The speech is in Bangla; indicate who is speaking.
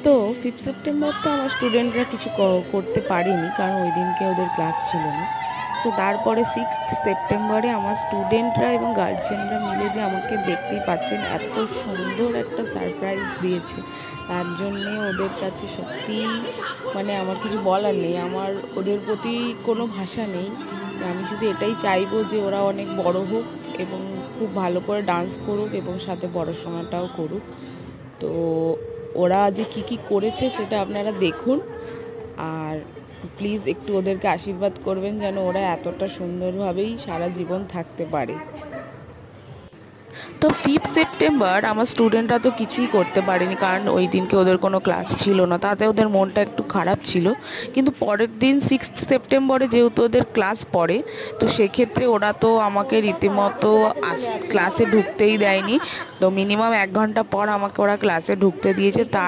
Speaker 1: তো 5th সেপ্টেম্বর তো আমার স্টুডেন্টরা কিছু করতে পারেনি, কারণ ওই দিনকে ওদের ক্লাস ছিল না। তো তারপরে 6th সেপ্টেম্বরে আমার স্টুডেন্টরা এবং গার্জিয়ানরা মিলে যে আমাকে দেখতেই পাচ্ছেন এত সুন্দর একটা সারপ্রাইজ দিয়েছে, তার জন্যে ওদের কাছে সত্যিই মানে আমার কিছু বলার নেই। আমার ওদের প্রতি কোনো ভাষা নেই। আমি শুধু এটাই চাইবো যে ওরা অনেক বড় হোক এবং খুব ভালো করে ডান্স করুক এবং সাথে পড়াশোনাটাও করুক। তো ওরা যে কী করেছে সেটা আপনারা দেখুন, আর প্লিজ একটু ওদেরকে আশীর্বাদ করবেন যেন ওরা এতটা সুন্দরভাবেই সারা জীবন থাকতে পারে। তো 5th সেপ্টেম্বর আমার স্টুডেন্টরা তো কিছুই করতে পারেনি, কারণ ওই দিনকে ওদের কোনো ক্লাস ছিল না, তাতে ওদের মনটা একটু খারাপ ছিল। কিন্তু পরের দিন 6th সেপ্টেম্বরে যেহেতু ওদের ক্লাস পড়ে, তো সেক্ষেত্রে ওরা তো আমাকে রীতিমতো ক্লাসে ঢুকতেই দেয়নি। তো মিনিমাম 1 ঘন্টা পর আমাকে ওরা ক্লাসে ঢুকতে দিয়েছে। তার